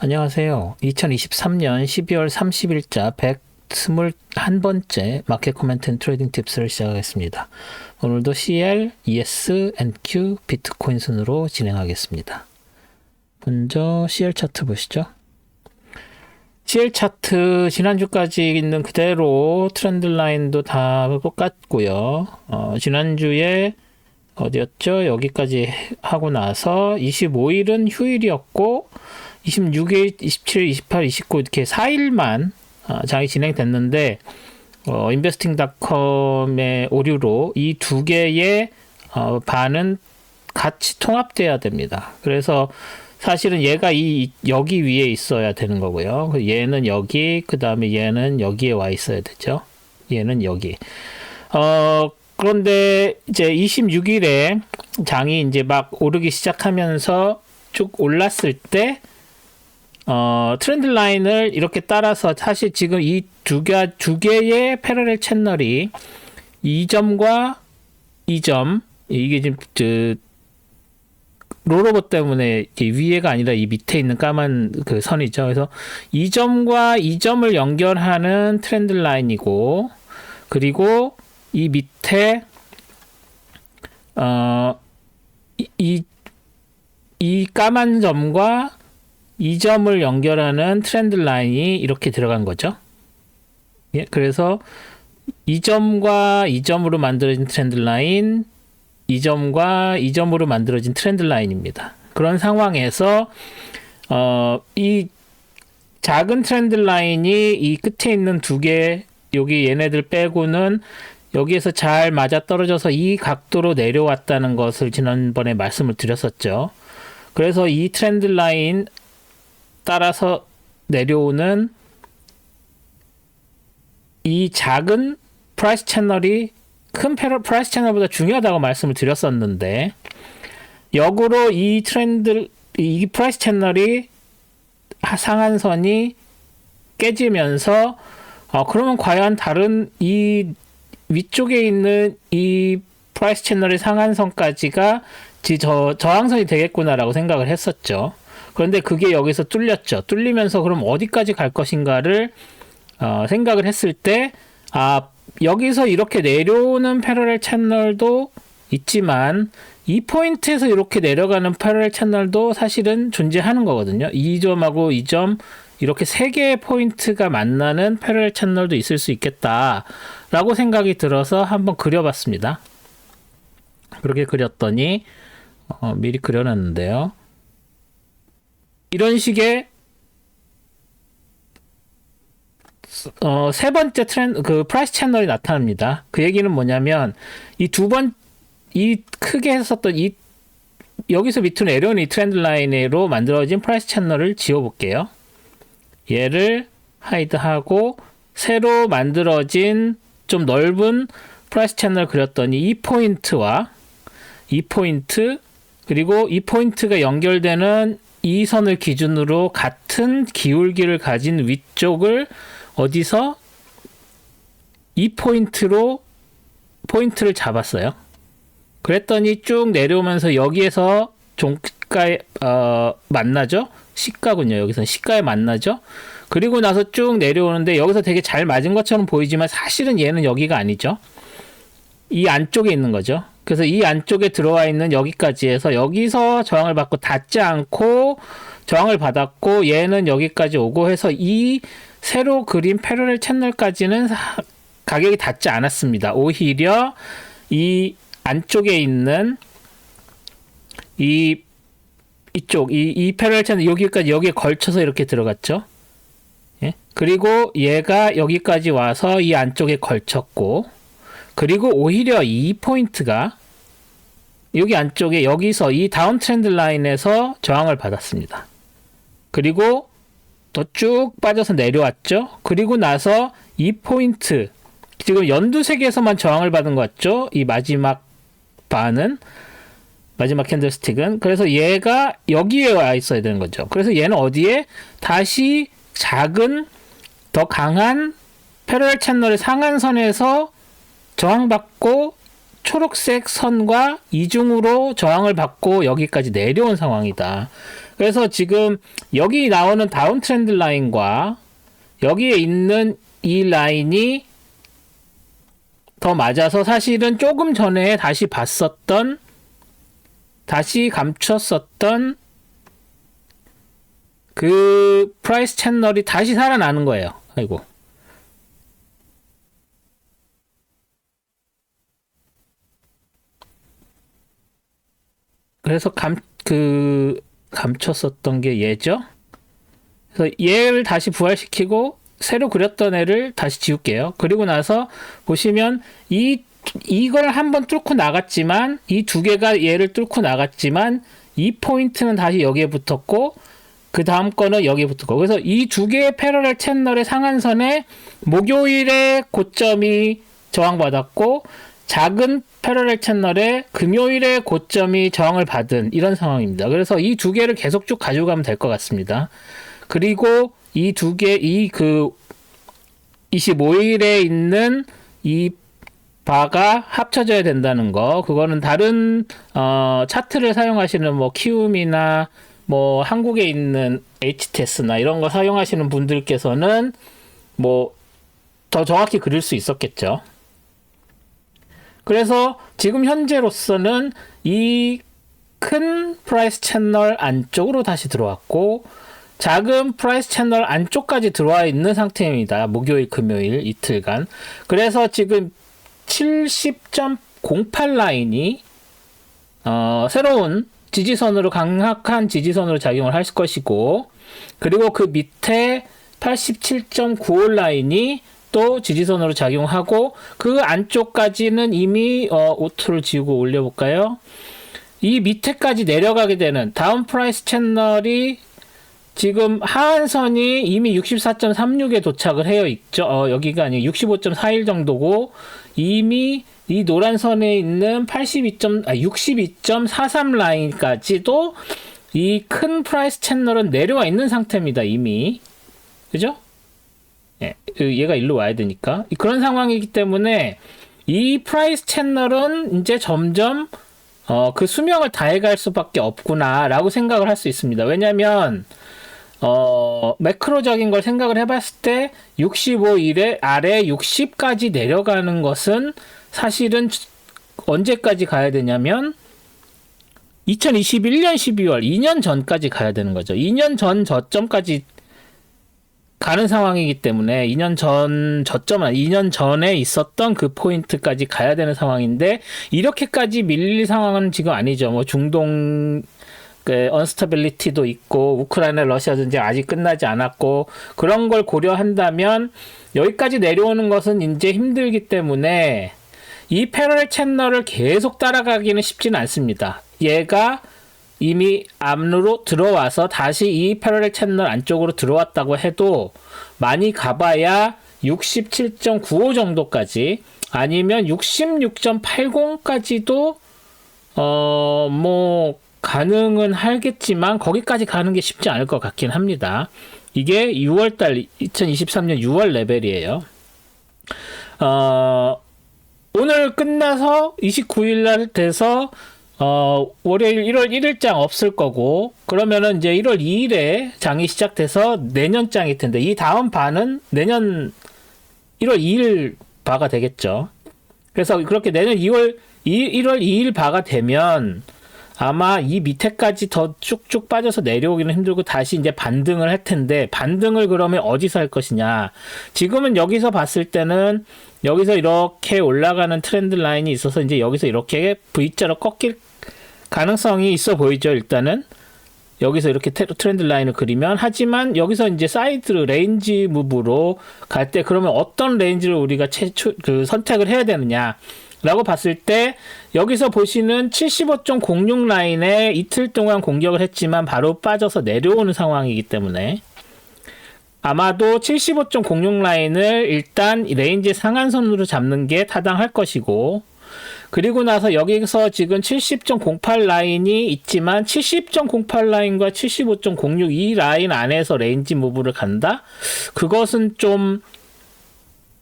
안녕하세요. 2023년 12월 30일자 121번째 마켓 코멘트 앤 트레이딩 팁스를 시작하겠습니다. 오늘도 CL, ES, NQ, 비트코인 순으로 진행하겠습니다. 먼저 CL 차트 보시죠. CL 차트 지난주까지 있는 그대로 트렌드 라인도 다 똑같고요. 지난주에 어디였죠? 여기까지 하고 나서 25일은 휴일이었고 26일, 27일, 28, 29 이렇게 4일만 장이 진행됐는데 investing.com의 오류로 이 두 개의 반은 같이 통합돼야 됩니다. 그래서 사실은 얘가 여기 위에 있어야 되는 거고요. 얘는 여기, 그 다음에 얘는 여기에 와 있어야 되죠. 얘는 여기. 그런데 이제 26일에 장이 이제 막 오르기 시작하면서 쭉 올랐을 때 트렌드 라인을 이렇게 따라서 사실 지금 이 두 개의 패러렐 채널이 이 점과 이 점, 이게 지금 롤오버 때문에 위에가 아니라 이 밑에 있는 까만 그 선이죠. 그래서 이 점과 이 점을 연결하는 트렌드 라인이고, 그리고 이 밑에 이 까만 점과 이 점을 연결하는 트렌드 라인이 이렇게 들어간 거죠. 예, 그래서 이 점과 이 점으로 만들어진 트렌드 라인, 이 점과 이 점으로 만들어진 트렌드 라인입니다. 그런 상황에서 이 작은 트렌드 라인이 이 끝에 있는 두 개, 여기 얘네들 빼고는 여기에서 잘 맞아 떨어져서 이 각도로 내려왔다는 것을 지난번에 말씀을 드렸었죠. 그래서 이 트렌드 라인 따라서 내려오는 이 작은 프라이스 채널이 큰 프라이스 채널보다 중요하다고 말씀을 드렸었는데, 역으로 이 프라이스 채널이 상한선이 깨지면서 그러면 과연 다른 이 위쪽에 있는 이 프라이스 채널의 상한선까지가 저항선이 되겠구나라고 생각을 했었죠. 그런데 그게 여기서 뚫렸죠. 뚫리면서 그럼 어디까지 갈 것인가를 생각을 했을 때 여기서 이렇게 내려오는 패러렐 채널도 있지만 이 포인트에서 이렇게 내려가는 패러렐 채널도 사실은 존재하는 거거든요. 이 점하고 이 점 이렇게 세 개의 포인트가 만나는 패러렐 채널도 있을 수 있겠다라고 생각이 들어서 한번 그려봤습니다. 그렇게 그렸더니 미리 그려놨는데요. 이런 식의 세 번째 프라이스 채널이 나타납니다. 그 얘기는 뭐냐면 이 크게 했었던 여기서 밑으로 내려온 이 트렌드 라인으로 만들어진 프라이스 채널을 지워볼게요. 얘를 하이드하고 새로 만들어진 좀 넓은 프라이스 채널을 그렸더니 이 포인트와 이 포인트, 그리고 이 포인트가 연결되는 이 선을 기준으로 같은 기울기를 가진 위쪽을 어디서 이 포인트를 잡았어요. 그랬더니 쭉 내려오면서 여기에서 종가에 만나죠. 시가군요. 여기서 시가에 만나죠. 그리고 나서 쭉 내려오는데 여기서 되게 잘 맞은 것처럼 보이지만 사실은 얘는 여기가 아니죠. 이 안쪽에 있는 거죠. 그래서 이 안쪽에 들어와 있는 여기까지 해서 여기서 저항을 받고 닿지 않고 저항을 받았고, 얘는 여기까지 오고 해서 이 새로 그린 패러렐 채널까지는 가격이 닿지 않았습니다. 오히려 이 안쪽에 있는 이쪽 이 패러렐 채널 여기에 걸쳐서 이렇게 들어갔죠. 예? 그리고 얘가 여기까지 와서 이 안쪽에 걸쳤고, 그리고 오히려 이 포인트가 여기 안쪽에 여기서 이 다운 트렌드 라인에서 저항을 받았습니다. 그리고 더 쭉 빠져서 내려왔죠. 그리고 나서 이 포인트, 지금 연두색에서만 저항을 받은 것 같죠. 이 마지막 캔들스틱은. 그래서 얘가 여기에 와 있어야 되는 거죠. 그래서 얘는 어디에 다시 작은 더 강한 패러렐 채널의 상한선에서 저항받고 초록색 선과 이중으로 저항을 받고 여기까지 내려온 상황이다. 그래서 지금 여기 나오는 다운 트렌드 라인과 여기에 있는 이 라인이 더 맞아서 사실은 조금 전에 다시 봤었던, 다시 감췄었던 그 프라이스 채널이 다시 살아나는 거예요. 아이고. 그래서 감췄었던 게 얘죠. 그래서 얘를 다시 부활시키고 새로 그렸던 애를 다시 지울게요. 그리고 나서 보시면 이걸 한번 뚫고 나갔지만, 이 두 개가 얘를 뚫고 나갔지만, 이 포인트는 다시 여기에 붙었고, 그 다음 거는 여기에 붙었고, 그래서 이 두 개의 패러렐 채널의 상한선에 목요일에 고점이 저항받았고, 작은 패러렐 채널에 금요일에 고점이 저항을 받은 이런 상황입니다. 그래서 이 두 개를 계속 쭉 가지고 가면 될 것 같습니다. 그리고 이 두 개, 25일에 있는 이 바가 합쳐져야 된다는 거. 그거는 다른 차트를 사용하시는 뭐 키움이나 뭐 한국에 있는 HTS나 이런 거 사용하시는 분들께서는 뭐 더 정확히 그릴 수 있었겠죠. 그래서 지금 현재로서는 이 큰 프라이스 채널 안쪽으로 다시 들어왔고, 작은 프라이스 채널 안쪽까지 들어와 있는 상태입니다. 목요일, 금요일 이틀간. 그래서 지금 70.08 라인이 새로운 지지선으로, 강력한 지지선으로 작용을 할 것이고, 그리고 그 밑에 87.95 라인이 또 지지선으로 작용하고, 그 안쪽까지는 이미 오토를 지우고 올려볼까요? 이 밑에까지 내려가게 되는 다운 프라이스 채널이 지금 하한선이 이미 64.36에 도착을 해어 있죠. 여기가 아니고 65.41 정도고, 이미 이 노란 선에 있는 62.43 라인까지도 이 큰 프라이스 채널은 내려와 있는 상태입니다. 이미. 그죠? 예, 얘가 일로 와야 되니까. 그런 상황이기 때문에 이 프라이스 채널은 이제 점점 그 수명을 다해갈 수밖에 없구나 라고 생각을 할 수 있습니다. 왜냐면 매크로적인 걸 생각을 해봤을 때 65일에 아래 60까지 내려가는 것은 사실은 언제까지 가야 되냐면 2021년 12월 2년 전까지 가야 되는 거죠. 2년 전 저점까지 가는 상황이기 때문에 2년 전 저점은 2년 전에 있었던 그 포인트까지 가야 되는 상황인데, 이렇게까지 밀릴 상황은 지금 아니죠. 뭐 중동 언스타빌리티도 있고, 우크라이나 러시아 전쟁 아직 끝나지 않았고, 그런 걸 고려한다면 여기까지 내려오는 것은 이제 힘들기 때문에 이 패러렐 채널을 계속 따라가기는 쉽지는 않습니다. 얘가 이미 안으로 들어와서 다시 이 패러렐 채널 안쪽으로 들어왔다고 해도 많이 가봐야 67.95 정도까지, 아니면 66.80까지도 뭐 가능은 하겠지만 거기까지 가는 게 쉽지 않을 것 같긴 합니다. 이게 6월달 2023년 6월 레벨이에요. 오늘 끝나서 29일날 돼서 월요일 1월 1일장 없을 거고, 그러면은 이제 1월 2일에 장이 시작돼서 내년 장일 텐데, 이 다음 바는 내년 1월 2일 바가 되겠죠. 그래서 그렇게 내년 1월 2일 바가 되면 아마 이 밑에까지 더 쭉쭉 빠져서 내려오기는 힘들고 다시 이제 반등을 할 텐데, 반등을 그러면 어디서 할 것이냐. 지금은 여기서 봤을 때는 여기서 이렇게 올라가는 트렌드 라인이 있어서 이제 여기서 이렇게 V자로 꺾일 가능성이 있어 보이죠. 일단은 여기서 이렇게 트렌드 라인을 그리면, 하지만 여기서 이제 사이드 레인지 무브로 갈 때 그러면 어떤 레인지를 우리가 선택을 해야 되느냐 라고 봤을 때, 여기서 보시는 75.06 라인에 이틀 동안 공격을 했지만 바로 빠져서 내려오는 상황이기 때문에 아마도 75.06 라인을 일단 레인지 상한선으로 잡는 게 타당할 것이고, 그리고 나서 여기서 지금 70.08 라인이 있지만 70.08 라인과 75.06 이 라인 안에서 레인지 무브를 간다? 그것은 좀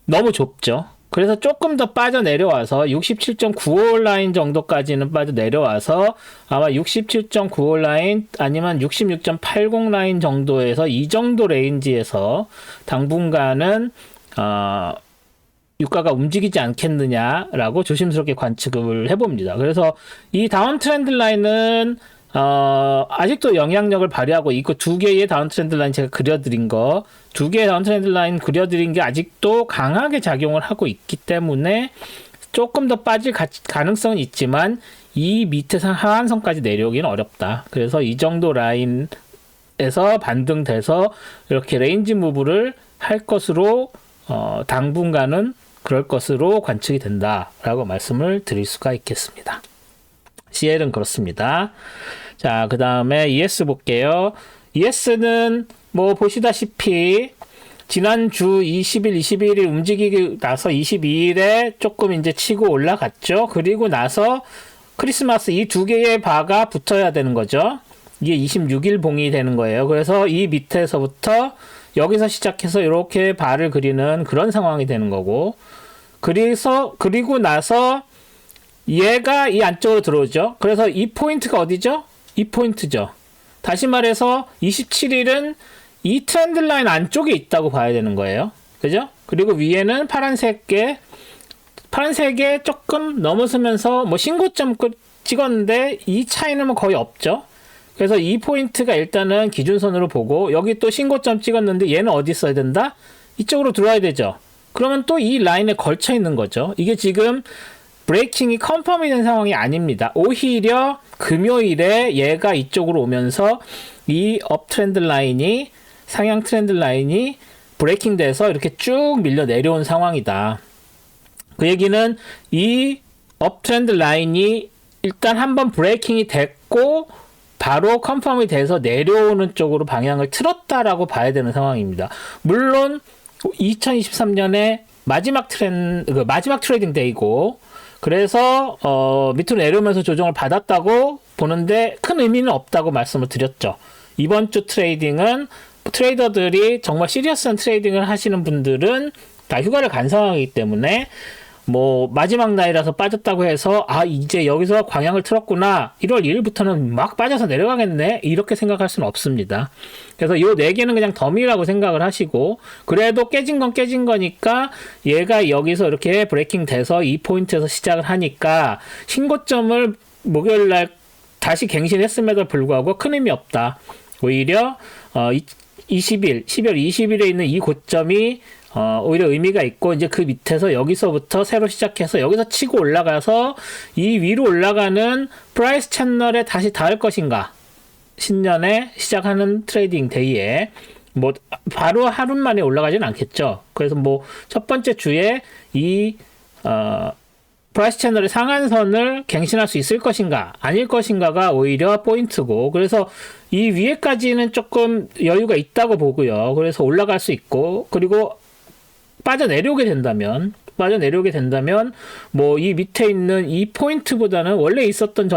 너무 좁죠. 그래서 조금 더 빠져 내려와서 67.95 라인 정도까지는 빠져 내려와서 아마 67.95 라인 아니면 66.80 라인 정도에서 이 정도 레인지에서 당분간은 유가가 움직이지 않겠느냐라고 조심스럽게 관측을 해봅니다. 그래서 이 다운 트렌드 라인은 아직도 영향력을 발휘하고 있고 두 개의 다운 트렌드 라인 제가 그려드린 거 두 개의 다운 트렌드 라인 그려드린 게 아직도 강하게 작용을 하고 있기 때문에 조금 더 빠질 가능성은 있지만 이 밑에 하한선까지 내려오기는 어렵다. 그래서 이 정도 라인에서 반등돼서 이렇게 레인지 무브를 할 것으로 당분간은 그럴 것으로 관측이 된다라고 말씀을 드릴 수가 있겠습니다. CL은 그렇습니다. 자, 그 다음에 ES 볼게요. ES는 뭐 보시다시피 지난주 20일, 21일 움직이고 나서 22일에 조금 이제 치고 올라갔죠. 그리고 나서 크리스마스 이 두 개의 바가 붙어야 되는 거죠. 이게 26일 봉이 되는 거예요. 그래서 이 밑에서부터 여기서 시작해서 이렇게 바를 그리는 그런 상황이 되는 거고, 그리고 나서 얘가 이 안쪽으로 들어오죠. 그래서 이 포인트가 어디죠? 이 포인트죠. 다시 말해서 27일은 이 트렌드 라인 안쪽에 있다고 봐야 되는 거예요. 그죠? 그리고 위에는 파란색에 조금 넘어서면서 뭐 신고점 찍었는데 이 차이는 뭐 거의 없죠. 그래서 이 포인트가 일단은 기준선으로 보고, 여기 또 신고점 찍었는데 얘는 어디 있어야 된다? 이쪽으로 들어와야 되죠. 그러면 또 이 라인에 걸쳐 있는 거죠. 이게 지금 브레이킹이 컨펌이 된 상황이 아닙니다. 오히려 금요일에 얘가 이쪽으로 오면서 이 업 트렌드 라인이, 상향 트렌드 라인이 브레이킹 돼서 이렇게 쭉 밀려 내려온 상황이다. 그 얘기는 이 업 트렌드 라인이 일단 한번 브레이킹이 됐고 바로 컨펌이 돼서 내려오는 쪽으로 방향을 틀었다라고 봐야 되는 상황입니다. 물론 2023년에 마지막 트레이딩 데이고, 그래서 밑으로 내려오면서 조정을 받았다고 보는데 큰 의미는 없다고 말씀을 드렸죠. 이번 주 트레이딩은 트레이더들이 정말 시리어스한 트레이딩을 하시는 분들은 다 휴가를 간 상황이기 때문에 뭐 마지막 날이라서 빠졌다고 해서 이제 여기서 광향을 틀었구나, 1월 1일부터는 막 빠져서 내려가겠네, 이렇게 생각할 수는 없습니다. 그래서 요 4개는 그냥 더미라고 생각을 하시고, 그래도 깨진 건 깨진 거니까 얘가 여기서 이렇게 브레이킹 돼서 이 포인트에서 시작을 하니까 신고점을 목요일날 다시 갱신했음에도 불구하고 큰 의미 없다. 오히려 10월 20일에 있는 이 고점이 오히려 의미가 있고, 이제 그 밑에서 여기서부터 새로 시작해서 여기서 치고 올라가서 이 위로 올라가는 프라이스 채널에 다시 닿을 것인가, 신년에 시작하는 트레이딩 데이에 뭐 바로 하루 만에 올라가진 않겠죠. 그래서 뭐 첫 번째 주에 이 프라이스 채널의 상한선을 갱신할 수 있을 것인가 아닐 것인가가 오히려 포인트고, 그래서 이 위에까지는 조금 여유가 있다고 보고요. 그래서 올라갈 수 있고, 그리고 빠져내려오게 된다면 뭐 이 밑에 있는 이 포인트보다는 원래 있었던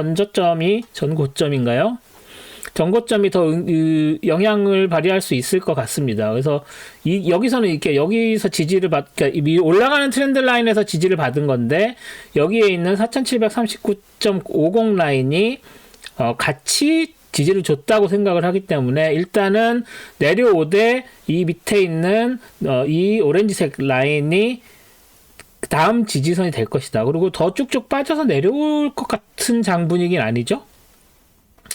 전고점인가요? 전고점이 더 영향을 발휘할 수 있을 것 같습니다. 그래서 여기서는 이렇게 여기서 지지를 그러니까 올라가는 트렌드 라인에서 지지를 받은 건데, 여기에 있는 4739.50 라인이 같이 지지를 줬다고 생각을 하기 때문에 일단은 내려오되 이 밑에 있는 이 오렌지색 라인이 다음 지지선이 될 것이다. 그리고 더 쭉쭉 빠져서 내려올 것 같은 장분위기는 아니죠.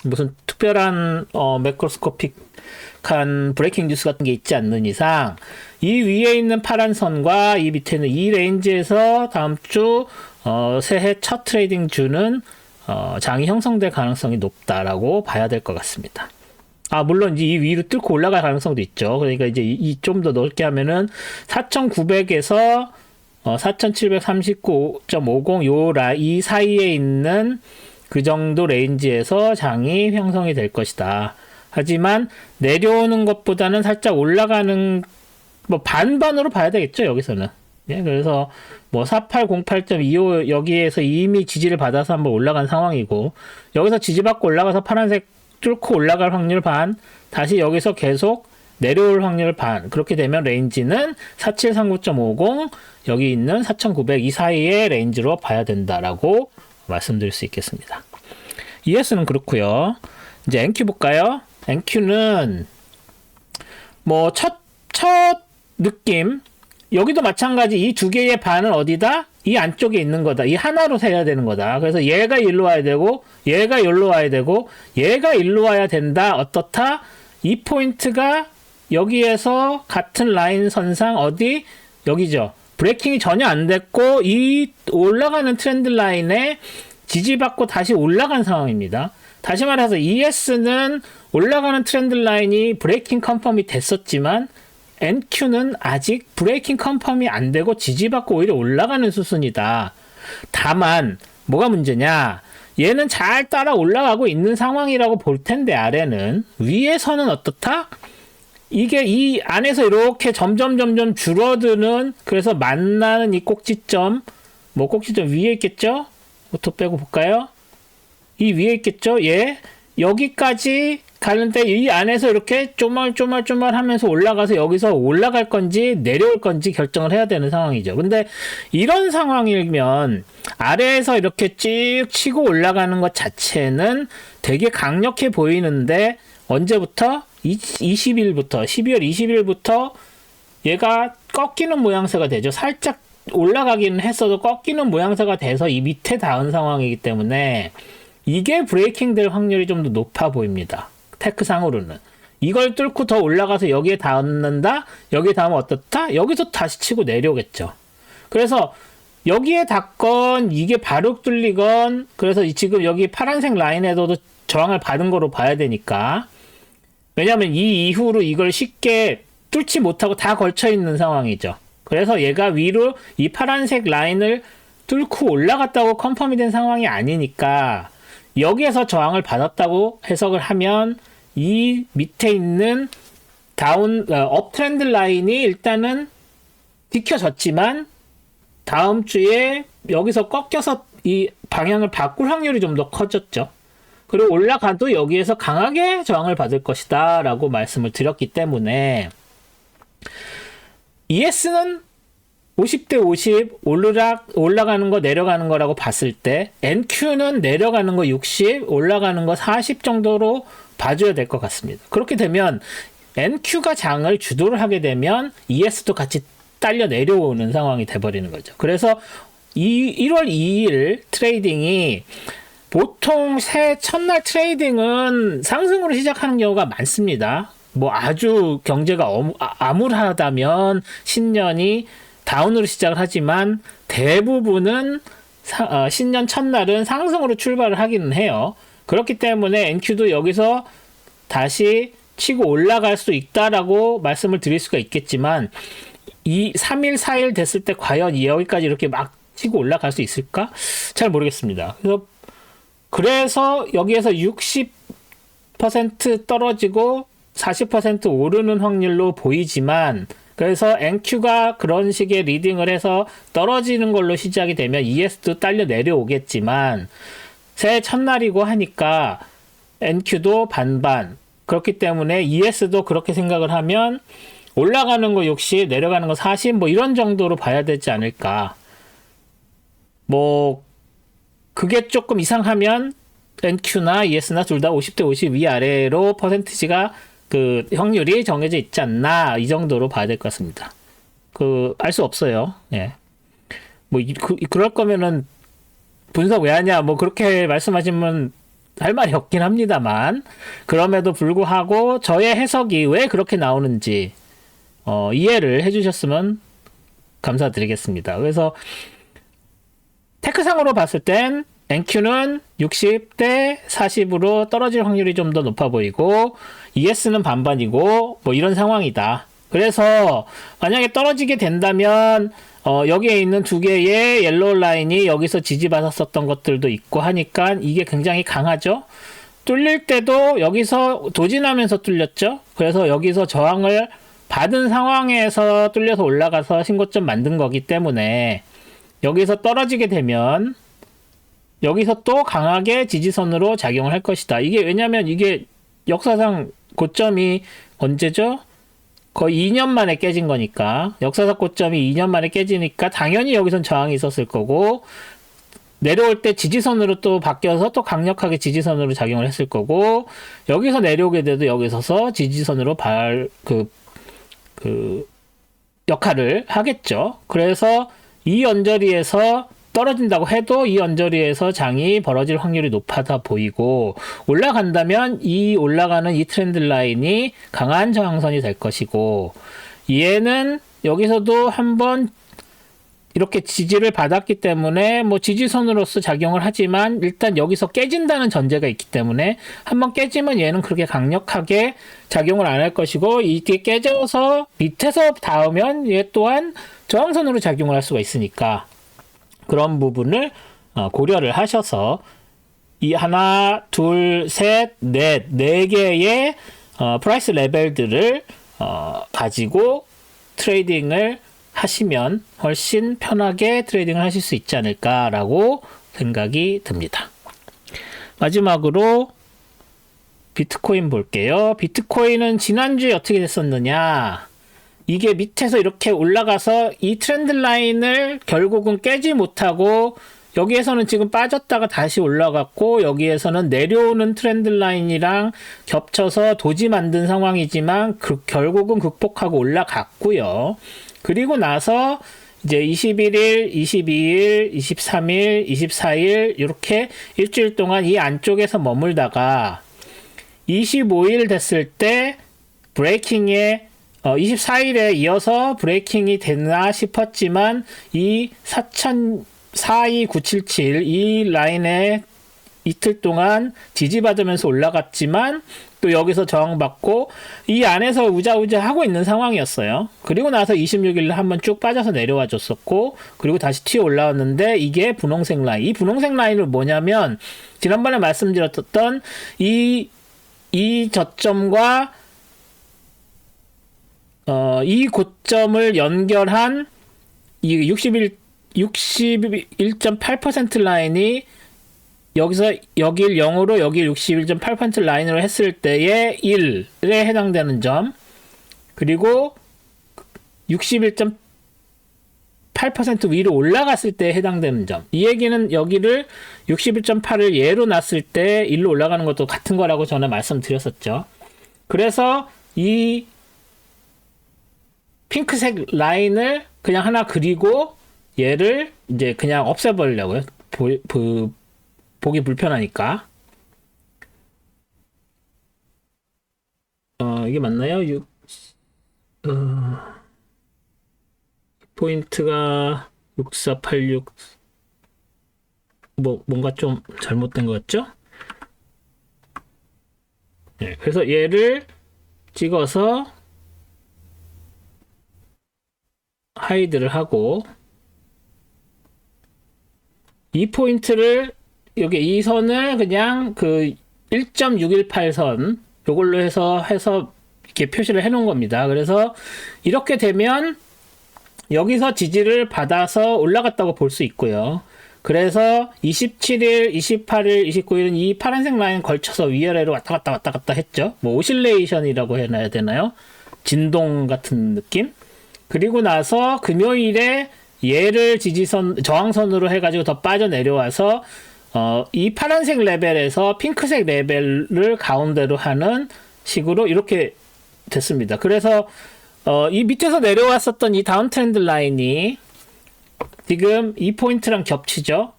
무슨 특별한 매크로스코픽한 브레이킹 뉴스 같은 게 있지 않는 이상 이 위에 있는 파란 선과 이 밑에 있는 이 레인지에서 다음 주 새해 첫 트레이딩 주는 장이 형성될 가능성이 높다라고 봐야 될 것 같습니다. 물론 이 위로 뚫고 올라갈 가능성도 있죠. 그러니까 이제 좀 더 넓게 하면은 4,900에서 4,739.50 이 사이에 있는 그 정도 레인지에서 장이 형성이 될 것이다. 하지만 내려오는 것보다는 살짝 올라가는, 뭐 반반으로 봐야 되겠죠, 여기서는. 예, 그래서 뭐 4808.25 여기에서 이미 지지를 받아서 한번 올라간 상황이고, 여기서 지지받고 올라가서 파란색 뚫고 올라갈 확률 반, 다시 여기서 계속 내려올 확률 반. 그렇게 되면 레인지는 4739.50 여기 있는 4900 이 사이의 레인지로 봐야 된다라고 말씀드릴 수 있겠습니다. ES는 그렇고요. 이제 NQ 볼까요? NQ는 뭐 첫 느낌 여기도 마찬가지 이 두 개의 반은 어디다? 이 안쪽에 있는 거다. 이 하나로 세야 되는 거다. 그래서 얘가 일로 와야 되고 얘가 일로 와야 되고 얘가 일로 와야 된다. 어떻다? 이 포인트가 여기에서 같은 라인 선상 어디? 여기죠. 브레이킹이 전혀 안 됐고 이 올라가는 트렌드 라인에 지지받고 다시 올라간 상황입니다. 다시 말해서 ES는 올라가는 트렌드 라인이 브레이킹 컨펌이 됐었지만 NQ는 아직 브레이킹 컨펌이 안 되고 지지받고 오히려 올라가는 수순이다. 다만 뭐가 문제냐? 얘는 잘 따라 올라가고 있는 상황이라고 볼 텐데 아래는 위에서는 어떻다? 이게 이 안에서 이렇게 점점 줄어드는 그래서 만나는 이 꼭지점 뭐 꼭지점 위에 있겠죠? 오토 빼고 볼까요? 이 위에 있겠죠? 예. 여기까지 가는데 이 안에서 이렇게 쪼말 하면서 올라가서 여기서 올라갈 건지 내려올 건지 결정을 해야 되는 상황이죠. 근데 이런 상황이면 아래에서 이렇게 쭉 치고 올라가는 것 자체는 되게 강력해 보이는데 언제부터? 20일부터 12월 20일부터 얘가 꺾이는 모양새가 되죠. 살짝 올라가기는 했어도 꺾이는 모양새가 돼서 이 밑에 닿은 상황이기 때문에 이게 브레이킹 될 확률이 좀 더 높아 보입니다. 테크상으로는. 이걸 뚫고 더 올라가서 여기에 닿는다? 여기에 닿으면 어떻다? 여기서 다시 치고 내려오겠죠. 그래서 여기에 닿건 이게 바로 뚫리건 그래서 지금 여기 파란색 라인에도 저항을 받은 거로 봐야 되니까 왜냐하면 이 이후로 이걸 쉽게 뚫지 못하고 다 걸쳐 있는 상황이죠. 그래서 얘가 위로 이 파란색 라인을 뚫고 올라갔다고 컨펌이 된 상황이 아니니까 여기에서 저항을 받았다고 해석을 하면 이 밑에 있는 업 트렌드 라인이 일단은 지켜졌지만 다음 주에 여기서 꺾여서 이 방향을 바꿀 확률이 좀 더 커졌죠. 그리고 올라가도 여기에서 강하게 저항을 받을 것이다 라고 말씀을 드렸기 때문에 ES는 50대 50 올라가는 거 내려가는 거라고 봤을 때 NQ는 내려가는 거 60 올라가는 거 40 정도로 봐줘야 될 것 같습니다. 그렇게 되면 NQ가 장을 주도를 하게 되면 ES도 같이 딸려 내려오는 상황이 돼버리는 거죠. 그래서 1월 2일 트레이딩이 보통 새해 첫날 트레이딩은 상승으로 시작하는 경우가 많습니다. 뭐 아주 경제가 암울하다면 신년이 다운으로 시작을 하지만 대부분은 신년 첫날은 상승으로 출발을 하기는 해요. 그렇기 때문에 NQ도 여기서 다시 치고 올라갈 수 있다라고 말씀을 드릴 수가 있겠지만 3일, 4일 됐을 때 과연 여기까지 이렇게 막 치고 올라갈 수 있을까? 잘 모르겠습니다. 그래서 여기에서 60% 떨어지고 40% 오르는 확률로 보이지만 그래서 NQ가 그런 식의 리딩을 해서 떨어지는 걸로 시작이 되면 ES도 딸려 내려오겠지만 새해 첫날이고 하니까 NQ도 반반 그렇기 때문에 ES도 그렇게 생각을 하면 올라가는 거 60 내려가는 거 40 뭐 이런 정도로 봐야 되지 않을까. 뭐 그게 조금 이상하면 NQ나 ES나 둘 다 50대 50 위아래로 퍼센티지가 그 확률이 정해져 있지 않나 이 정도로 봐야 될 것 같습니다. 알 수 없어요. 예. 뭐 그럴 거면은 분석 왜 하냐 뭐 그렇게 말씀하시면 할 말이 없긴 합니다만 그럼에도 불구하고 저의 해석이 왜 그렇게 나오는지 이해를 해주셨으면 감사드리겠습니다. 그래서 테크상으로 봤을 땐 NQ는 60대 40으로 떨어질 확률이 좀 더 높아 보이고 ES는 반반이고 뭐 이런 상황이다. 그래서 만약에 떨어지게 된다면 여기에 있는 두 개의 옐로우 라인이 여기서 지지받았었던 것들도 있고 하니까 이게 굉장히 강하죠. 뚫릴 때도 여기서 도진하면서 뚫렸죠. 그래서 여기서 저항을 받은 상황에서 뚫려서 올라가서 신고점 만든 거기 때문에 여기서 떨어지게 되면 여기서 또 강하게 지지선으로 작용을 할 것이다. 이게 왜냐면 이게 역사상 고점이 언제죠? 거의 2년 만에 깨진 거니까 역사적 고점이 2년 만에 깨지니까 당연히 여기선 저항이 있었을 거고 내려올 때 지지선으로 또 바뀌어서 또 강력하게 지지선으로 작용을 했을 거고 여기서 내려오게 돼도 여기서 지지선으로 역할을 하겠죠. 그래서 이 언저리에서 떨어진다고 해도 이 언저리에서 장이 벌어질 확률이 높아다 보이고 올라간다면 이 올라가는 이 트렌드 라인이 강한 저항선이 될 것이고 얘는 여기서도 한번 이렇게 지지를 받았기 때문에 뭐 지지선으로서 작용을 하지만 일단 여기서 깨진다는 전제가 있기 때문에 한번 깨지면 얘는 그렇게 강력하게 작용을 안 할 것이고 이게 깨져서 밑에서 닿으면 얘 또한 저항선으로 작용을 할 수가 있으니까 그런 부분을 고려를 하셔서 이 하나, 둘, 셋, 네 개의 프라이스 레벨들을 가지고 트레이딩을 하시면 훨씬 편하게 트레이딩을 하실 수 있지 않을까라고 생각이 듭니다. 마지막으로 비트코인 볼게요. 비트코인은 지난주에 어떻게 됐었느냐? 이게 밑에서 이렇게 올라가서 이 트렌드 라인을 결국은 깨지 못하고 여기에서는 지금 빠졌다가 다시 올라갔고 여기에서는 내려오는 트렌드 라인이랑 겹쳐서 도지 만든 상황이지만 결국은 극복하고 올라갔고요. 그리고 나서 이제 21일, 22일, 23일, 24일 이렇게 일주일 동안 이 안쪽에서 머물다가 25일 됐을 때 브레이킹에 24일에 이어서 브레이킹이 됐나 싶었지만 이 42977 이 라인에 이틀 동안 지지받으면서 올라갔지만 또 여기서 저항받고 이 안에서 우자우자 하고 있는 상황이었어요. 그리고 나서 26일에 한번 쭉 빠져서 내려와 줬었고 그리고 다시 튀어 올라왔는데 이게 분홍색 라인. 이 분홍색 라인은 뭐냐면 지난번에 말씀드렸던 이 저점과 이 고점을 연결한 이 61.8% 라인이 여기서 여길 0으로 여길 61.8% 라인으로 했을 때의 1에 해당되는 점 그리고 61.8% 위로 올라갔을 때에 해당되는 점. 이 얘기는 여기를 61.8을 예로 놨을 때 1로 올라가는 것도 같은 거라고 전에 말씀드렸었죠. 그래서 이 핑크색 라인을 그냥 하나 그리고 얘를 이제 그냥 없애버리려고요. 보기 불편하니까. 이게 맞나요? 포인트가 6486 뭔가 좀 잘못된 것 같죠? 네, 그래서 얘를 찍어서 하이드를 하고 이 포인트를 여기 이 선을 그냥 그 1.618선 요걸로 해서 이렇게 표시를 해 놓은 겁니다. 그래서 이렇게 되면 여기서 지지를 받아서 올라갔다고 볼 수 있고요. 그래서 27일, 28일, 29일은 이 파란색 라인 걸쳐서 위아래로 왔다 갔다 했죠. 뭐 오실레이션이라고 해야 되나요? 진동 같은 느낌? 그리고 나서 금요일에 얘를 저항선으로 해가지고 더 빠져내려와서 이 파란색 레벨에서 핑크색 레벨을 가운데로 하는 식으로 이렇게 됐습니다. 그래서 이 밑에서 내려왔었던 이 다운 트렌드 라인이 지금 이 포인트랑 겹치죠.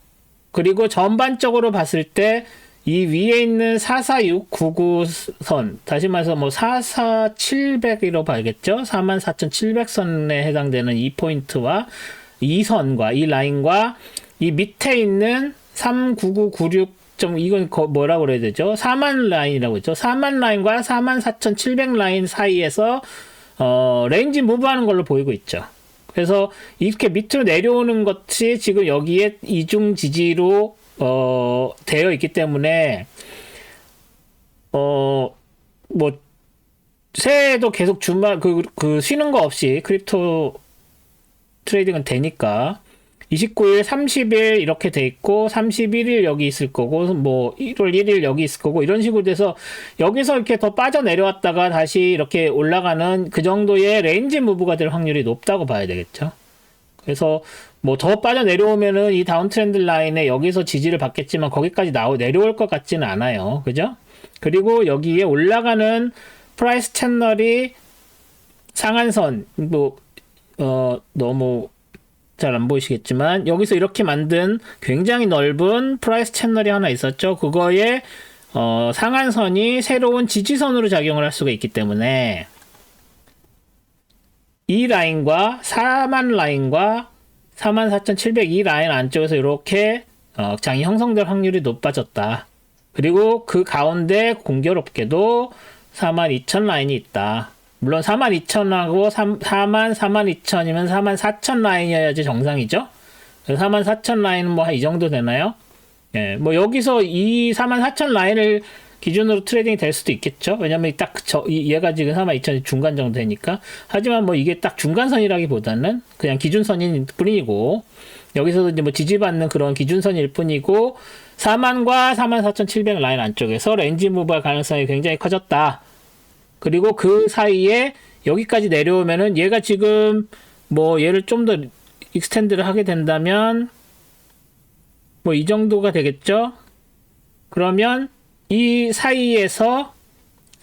그리고 전반적으로 봤을 때 이 위에 있는 44699선, 다시 말해서 뭐 44700이라고 봐야겠죠. 44700선에 해당되는 이 포인트와 이 선과 이 라인과 이 밑에 있는 39996 이건 뭐라고 그래야 되죠? 4만 라인이라고 했죠. 4만 라인과 44700 라인 사이에서 레인지 무브하는 걸로 보이고 있죠. 그래서 이렇게 밑으로 내려오는 것이 지금 여기에 이중 지지로 되어 있기 때문에 뭐 새해에도 계속 주말 쉬는 거 없이 크립토 트레이딩은 되니까 29일, 30일 이렇게 돼 있고 31일 여기 있을 거고 뭐 1월 1일 여기 있을 거고 이런 식으로 돼서 여기서 이렇게 더 빠져내려왔다가 다시 이렇게 올라가는 그 정도의 레인지 무브가 될 확률이 높다고 봐야 되겠죠. 그래서 뭐 더 빠져내려오면은 이 다운 트렌드 라인에 여기서 지지를 받겠지만 거기까지 내려올 것 같지는 않아요. 그죠? 그리고 여기에 올라가는 프라이스 채널이 상한선 너무 잘 안 보이시겠지만 여기서 이렇게 만든 굉장히 넓은 프라이스 채널이 하나 있었죠. 그거에 상한선이 새로운 지지선으로 작용을 할 수가 있기 때문에 이 라인과 4만 라인과 44,700 이 라인 안쪽에서 이렇게 장이 형성될 확률이 높아졌다. 그리고 그 가운데 공교롭게도 42,000 라인이 있다. 물론 42,000하고 42,000이면 44,000 라인이어야지 정상이죠. 44,000 라인은 뭐 한 이 정도 되나요? 예, 뭐 여기서 이 44,000 라인을 기준으로 트레이딩이 될 수도 있겠죠. 왜냐면 얘가 지금 42,000이 중간 정도 되니까. 하지만 뭐 이게 딱 중간선이라기보다는 그냥 기준선일 뿐이고, 여기서도 이제 뭐 지지받는 그런 기준선일 뿐이고, 4만과 44,700 라인 안쪽에서 렌지 무브할 가능성이 굉장히 커졌다. 그리고 그 사이에 여기까지 내려오면은 얘가 지금 뭐 얘를 좀 더 익스텐드를 하게 된다면 뭐 이 정도가 되겠죠. 그러면 이 사이에서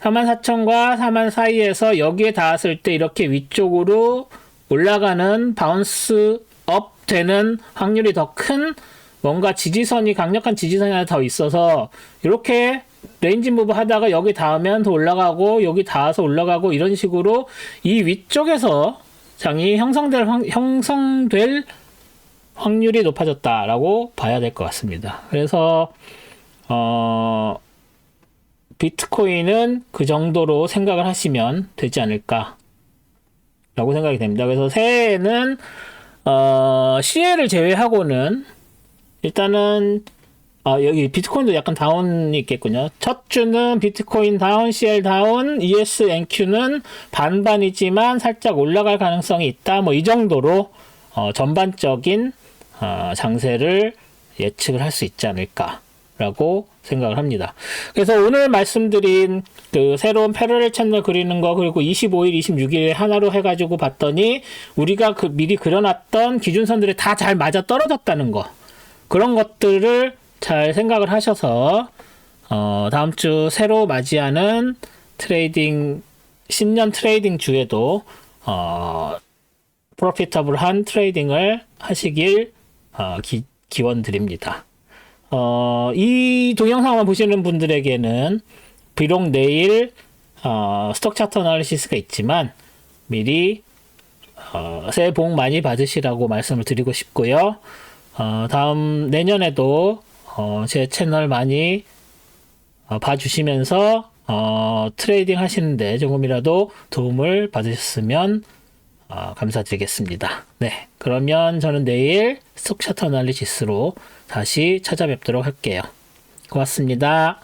44,000과 4만 사이에서 여기에 닿았을 때 이렇게 위쪽으로 올라가는 바운스 업 되는 확률이 더 큰 뭔가 강력한 지지선이 하나 더 있어서 이렇게 레인지 무브 하다가 여기 닿으면 더 올라가고 여기 닿아서 올라가고 이런 식으로 이 위쪽에서 장이 형성될 확률이 높아졌다라고 봐야 될 것 같습니다. 그래서 비트코인은 그 정도로 생각을 하시면 되지 않을까 라고 생각이 됩니다. 그래서 새해에는 CL을 제외하고는 일단은 여기 비트코인도 약간 다운이 있겠군요. 첫 주는 비트코인 다운, CL 다운, ES, NQ는 반반이지만 살짝 올라갈 가능성이 있다. 뭐 이 정도로 전반적인 장세를 예측을 할 수 있지 않을까라고 생각을 합니다. 그래서 오늘 말씀드린 그 새로운 패러렐 채널 그리는 거, 그리고 25일, 26일에 하나로 해가지고 봤더니 우리가 미리 그려놨던 기준선들이 다 잘 맞아 떨어졌다는 거, 그런 것들을 잘 생각을 하셔서 다음 주 새로 맞이하는 신년 트레이딩 주에도 프로피터블한 트레이딩을 하시길 기원드립니다. 이 동영상만 보시는 분들에게는 비록 내일 스톡 차트 어널리시스가 있지만 미리 새해 복 많이 받으시라고 말씀을 드리고 싶고요. 내년에도 제 채널 많이 봐주시면서 트레이딩 하시는데 조금이라도 도움을 받으셨으면 감사드리겠습니다. 네, 그러면 저는 내일 스톡 차트 어널리시스로 다시 찾아뵙도록 할게요. 고맙습니다.